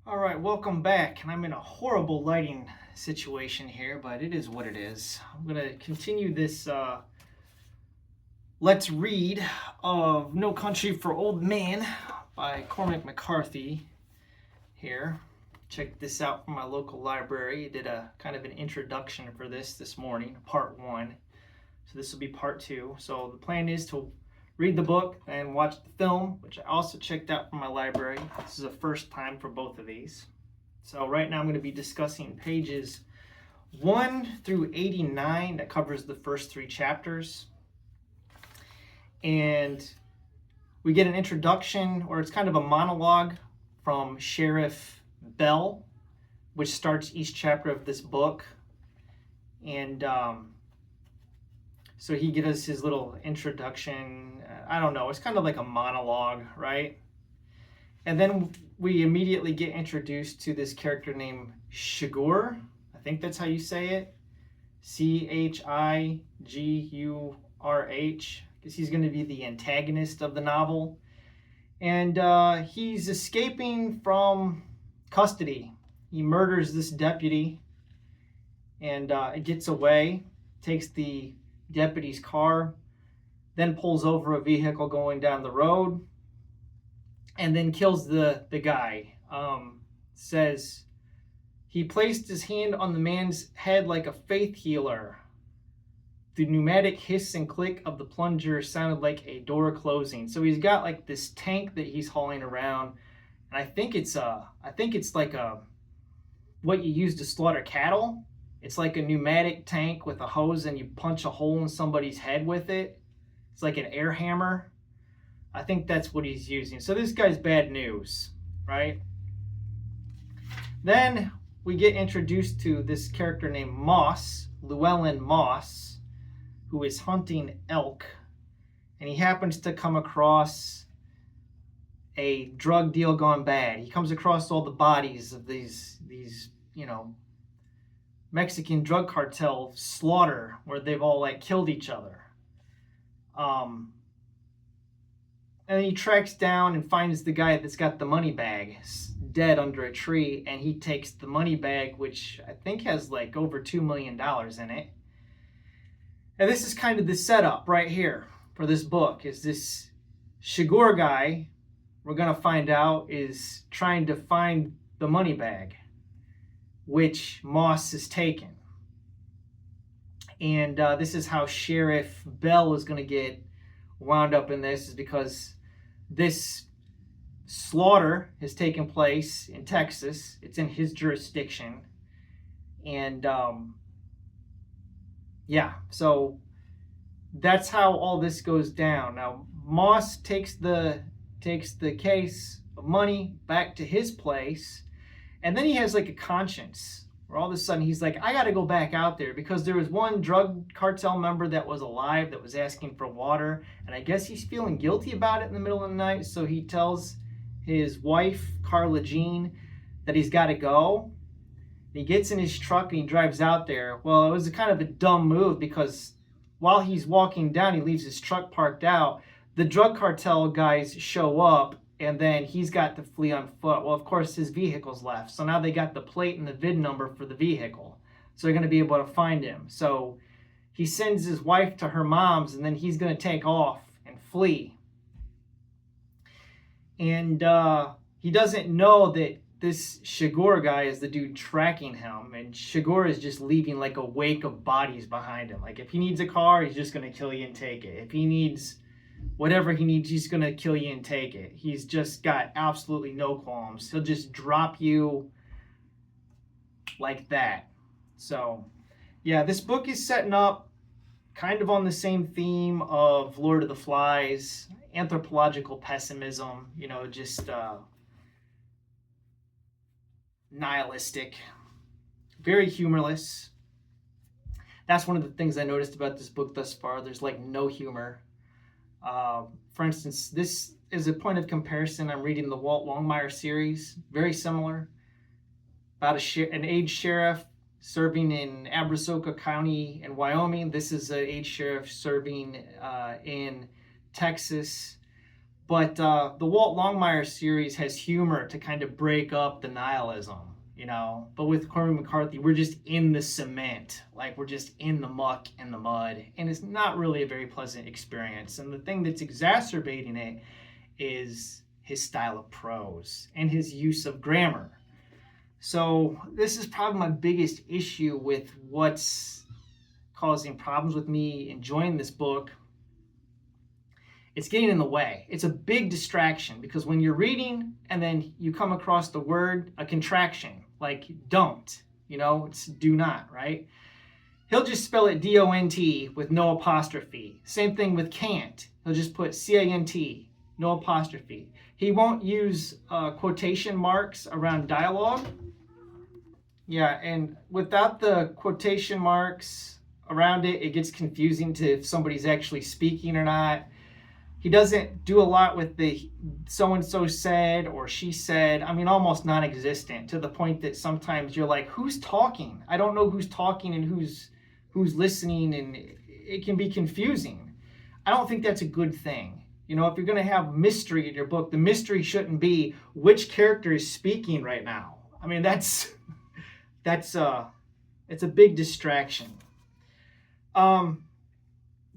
All right, welcome back. And I'm in a horrible lighting situation here, but it is what it is. I'm going to continue this Let's Read of No Country for Old Men by Cormac McCarthy here. Check this out from my local library. I did a kind of an introduction for this morning, part one. So this will be part two. So the plan is to read the book and watch the film, which I also checked out from my library. This is a first time for both of these. So right now I'm going to be discussing pages 1 through 89. That covers the first three chapters. And we get an introduction, or it's kind of a monologue from Sheriff Bell, which starts each chapter of this book. And so he gives us his little introduction. I don't know, it's kind of like a monologue, right? And then we immediately get introduced to this character named Chigurh. I think that's how you say it. Chigurh. Because he's going to be the antagonist of the novel. And he's escaping from custody. He murders this deputy and gets away, takes the deputy's car, then pulls over a vehicle going down the road, and then kills the guy. Says he placed his hand on the man's head like a faith healer. The pneumatic hiss and click of the plunger sounded like a door closing. So he's got like this tank that he's hauling around, and I think it's like what you use to slaughter cattle. It's like a pneumatic tank with a hose, and you punch a hole in somebody's head with it. It's like an air hammer. I think that's what he's using. So this guy's bad news, right? Then we get introduced to this character named Moss, Llewellyn Moss, who is hunting elk. And he happens to come across a drug deal gone bad. He comes across all the bodies of these Mexican drug cartel slaughter where they've all like killed each other. And then he tracks down and finds the guy that's got the money bag dead under a tree, and he takes the money bag, which I think has like over $2 million in it. And this is kind of the setup right here for this book, is this Chigurh guy, we're going to find out, is trying to find the money bag, which Moss has taken. And this is how Sheriff Bell is going to get wound up in this, is because this slaughter has taken place in Texas. It's in his jurisdiction. And so that's how all this goes down. Now, Moss takes the case of money back to his place, and then he has like a conscience where all of a sudden he's like, I got to go back out there because there was one drug cartel member that was alive that was asking for water, and I guess he's feeling guilty about it in the middle of the night, so he tells his wife, Carla Jean, that he's got to go. He gets in his truck and he drives out there. Well, it was a kind of a dumb move because while he's walking down, he leaves his truck parked out. The drug cartel guys show up, and then he's got to flee on foot. Well, of course, his vehicle's left. So now they got the plate and the VIN number for the vehicle. So they're going to be able to find him. So he sends his wife to her mom's, and then he's going to take off and flee. And he doesn't know that this Chigurh guy is the dude tracking him. And Chigurh is just leaving like a wake of bodies behind him. Like if he needs a car, he's just going to kill you and take it. If he needs whatever he needs, he's going to kill you and take it. He's just got absolutely no qualms. He'll just drop you like that. So, yeah, this book is setting up kind of on the same theme of Lord of the Flies, anthropological pessimism, just nihilistic, very humorless. That's one of the things I noticed about this book thus far. There's like no humor. For instance, this is a point of comparison. I'm reading the Walt Longmire series, very similar, about an aged sheriff serving in Abrasoka County in Wyoming. This is an aged sheriff serving in Texas. But the Walt Longmire series has humor to kind of break up the nihilism, you know. But with Cormac McCarthy, we're just in the cement, like we're just in the muck and the mud, and it's not really a very pleasant experience. And the thing that's exacerbating it is his style of prose and his use of grammar. So this is probably my biggest issue with what's causing problems with me enjoying this book. It's getting in the way. It's a big distraction because when you're reading and then you come across the word, a contraction, like don't, you know, it's do not, right? He'll just spell it D-O-N-T with no apostrophe. Same thing with can't. He'll just put C-A-N-T, no apostrophe. He won't use quotation marks around dialogue. Yeah, and without the quotation marks around it, it gets confusing to if somebody's actually speaking or not. He doesn't do a lot with the so-and-so said or she said. I mean, almost non-existent, to the point that sometimes you're like, who's talking? I don't know who's talking and who's listening, and it can be confusing. I don't think that's a good thing. You know, if you're going to have mystery in your book, the mystery shouldn't be which character is speaking right now. I mean, it's a big distraction.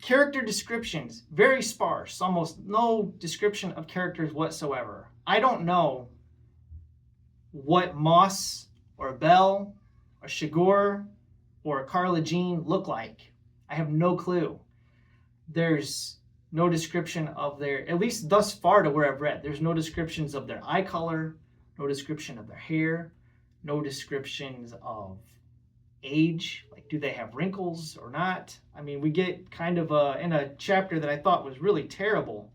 Character descriptions, very sparse, almost no description of characters whatsoever. I don't know what Moss or Belle or Shigur or Carla Jean look like. I have no clue. There's no description of their, at least thus far to where I've read, there's no descriptions of their eye color, no description of their hair, no descriptions of age, like do they have wrinkles or not. I mean, we get kind of in a chapter that I thought was really terrible,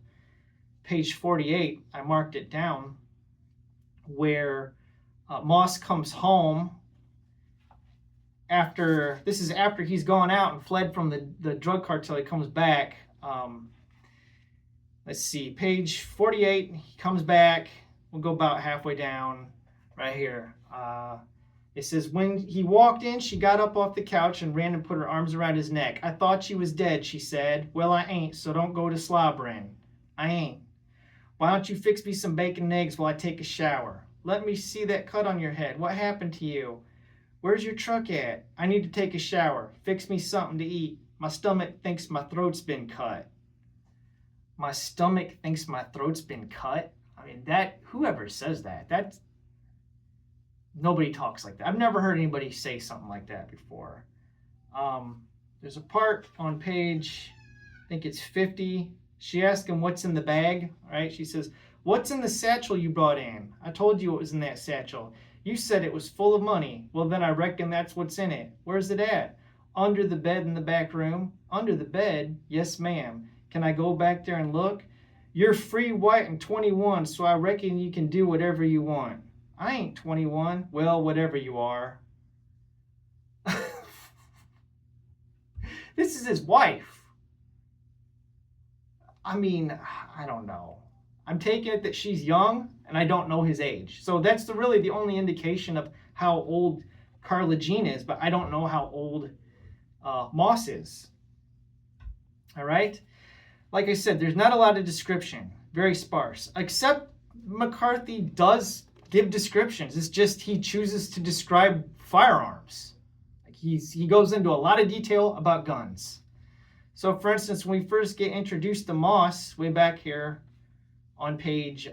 page 48, I marked it down, where Moss comes home after he's gone out and fled from the drug cartel. He comes back. Let's see, page 48, he comes back. We'll go about halfway down right here. It says, when he walked in, she got up off the couch and ran and put her arms around his neck. I thought she was dead, she said. Well, I ain't, so don't go to slobbering. I ain't. Why don't you fix me some bacon and eggs while I take a shower? Let me see that cut on your head. What happened to you? Where's your truck at? I need to take a shower. Fix me something to eat. My stomach thinks my throat's been cut. My stomach thinks my throat's been cut? I mean, whoever says that's, nobody talks like that. I've never heard anybody say something like that before. There's a part on page, I think it's 50. She asked him, what's in the bag? All right, she says, what's in the satchel you brought in? I told you what was in that satchel. You said it was full of money. Well, then I reckon that's what's in it. Where's it at? Under the bed in the back room. Under the bed? Yes, ma'am. Can I go back there and look? You're free, white, and 21, so I reckon you can do whatever you want. I ain't 21. Well, whatever you are. This is his wife. I mean, I don't know. I'm taking it that she's young, and I don't know his age. So that's really the only indication of how old Carla Jean is, but I don't know how old Moss is. All right? Like I said, there's not a lot of description. Very sparse. Except McCarthy does give descriptions. It's just he chooses to describe firearms. Like he goes into a lot of detail about guns. So for instance, when we first get introduced to Moss, way back here on page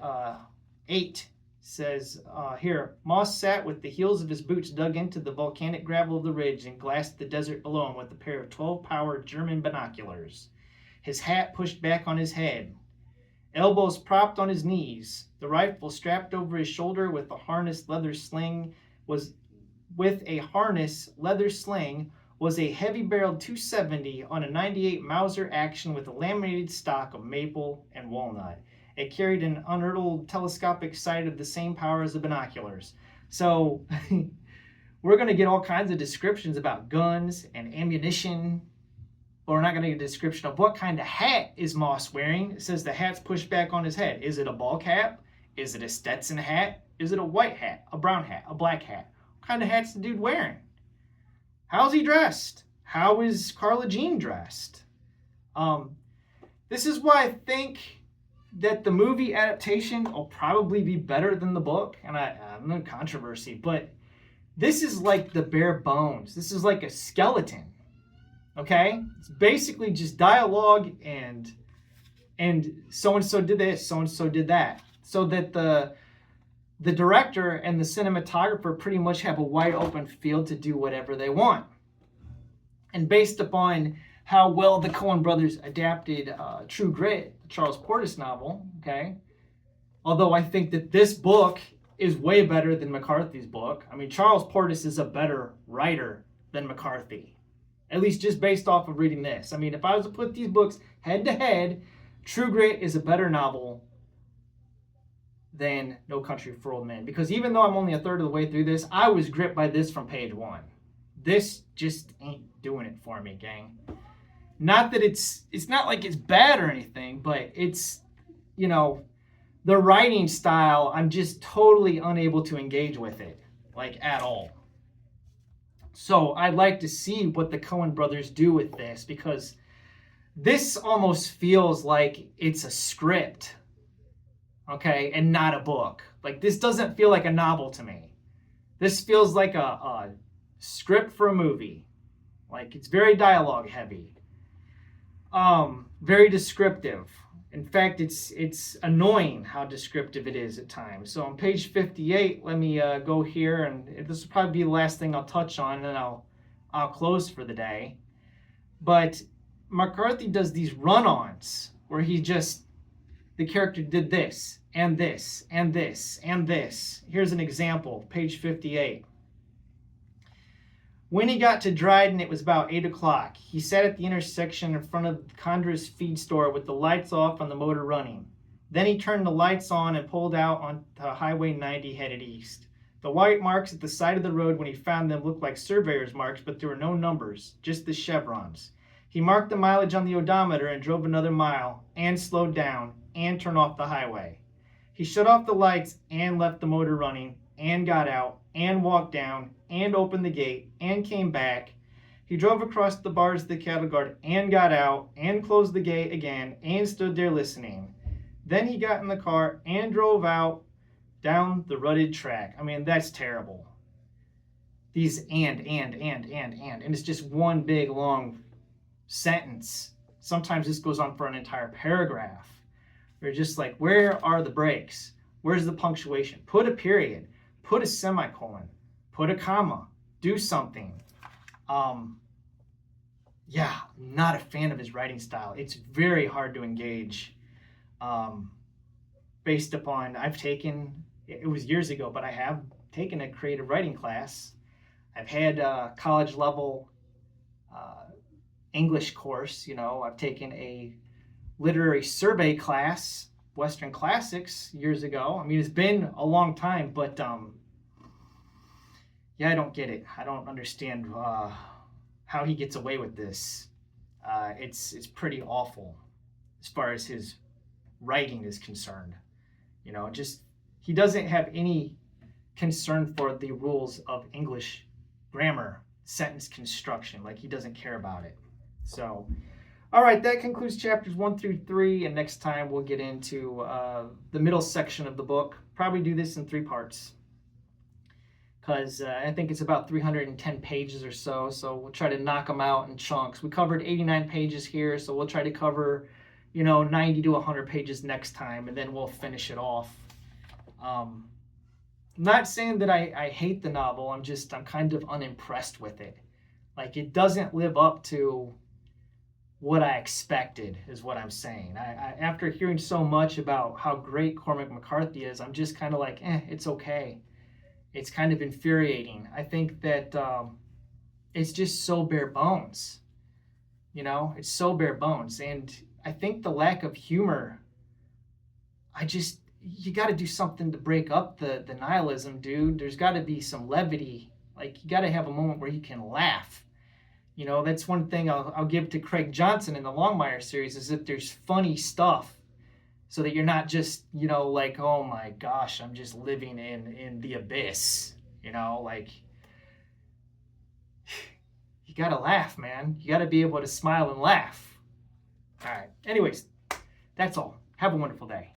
8, says here, Moss sat with the heels of his boots dug into the volcanic gravel of the ridge and glassed the desert below him with a pair of 12-power German binoculars. His hat pushed back on his head, elbows propped on his knees, the rifle strapped over his shoulder with a harness leather sling was a heavy-barreled .270 on a .98 Mauser action with a laminated stock of maple and walnut. It carried an unearthed telescopic sight of the same power as the binoculars. So we're going to get all kinds of descriptions about guns and ammunition, but we're not going to get a description of what kind of hat is Moss wearing. It says the hat's pushed back on his head. Is it a ball cap? Is it a Stetson hat? Is it a white hat, a brown hat, a black hat? What kind of hat's the dude wearing? How's he dressed? How is Carla Jean dressed? This is why I think that the movie adaptation will probably be better than the book, and I'm no controversy, but this is like the bare bones. This is like a skeleton, okay? It's basically just dialogue and so-and-so did this, so-and-so did that. So that the director and the cinematographer pretty much have a wide open field to do whatever they want. And based upon how well the Coen brothers adapted True Grit, the Charles Portis novel, okay? Although I think that this book is way better than McCarthy's book. I mean, Charles Portis is a better writer than McCarthy, at least just based off of reading this. I mean, if I was to put these books head to head, True Grit is a better novel than No Country for Old Men. Because even though I'm only a third of the way through this, I was gripped by this from page one. This just ain't doing it for me, gang. Not that it's not like it's bad or anything, but it's, you know, the writing style, I'm just totally unable to engage with it, like at all. So I'd like to see what the Coen brothers do with this, because this almost feels like it's a script, okay, and not a book. Like, this doesn't feel like a novel to me. This feels like a script for a movie. Like, it's very dialogue heavy, very descriptive. In fact, it's annoying how descriptive it is at times. So on page 58, let me go here, and this will probably be the last thing I'll touch on, and then I'll close for the day. But McCarthy does these run-ons where the character did this, and this, and this, and this. Here's an example, page 58. When he got to Dryden, it was about 8 o'clock. He sat at the intersection in front of Condra's feed store with the lights off and the motor running. Then he turned the lights on and pulled out onto Highway 90 headed east. The white marks at the side of the road when he found them looked like surveyor's marks, but there were no numbers, just the chevrons. He marked the mileage on the odometer and drove another mile, and slowed down, and turned off the highway. He shut off the lights and left the motor running, and got out, and walked down, and opened the gate, and came back. He drove across the bars of the cattle guard, and got out, and closed the gate again, and stood there listening. Then he got in the car, and drove out down the rutted track. I mean, that's terrible. These and it's just one big, long sentence. Sometimes this goes on for an entire paragraph. You're just like, where are the breaks? Where's the punctuation? Put a period. Put a semicolon. Put a comma. Do something. Yeah, I'm not a fan of his writing style. It's very hard to engage. Based upon, it was years ago, but I have taken a creative writing class. I've had a college level English course. I've taken a literary survey class, Western Classics, years ago. I mean, it's been a long time, but yeah, I don't get it. I don't understand how he gets away with this. It's pretty awful as far as his writing is concerned. He doesn't have any concern for the rules of English grammar, sentence construction. Like, he doesn't care about it. So, all right, that concludes chapters 1 through 3, and next time we'll get into the middle section of the book. Probably do this in 3 parts, because I think it's about 310 pages or so, so we'll try to knock them out in chunks. We covered 89 pages here, so we'll try to cover 90 to 100 pages next time, and then we'll finish it off. I'm not saying that I hate the novel. I'm kind of unimpressed with it. Like, it doesn't live up to what I expected, is what I'm saying. I after hearing so much about how great Cormac McCarthy is, I'm just kind of like, it's okay. It's kind of infuriating. I think that it's just so bare bones. It's so bare bones. And I think the lack of humor, you got to do something to break up the nihilism, dude. There's got to be some levity. Like, you got to have a moment where you can laugh. That's one thing I'll give to Craig Johnson in the Longmire series, is that there's funny stuff, so that you're not just, like, oh my gosh, I'm just living in the abyss. Like, you got to laugh, man. You got to be able to smile and laugh. All right. Anyways, that's all. Have a wonderful day.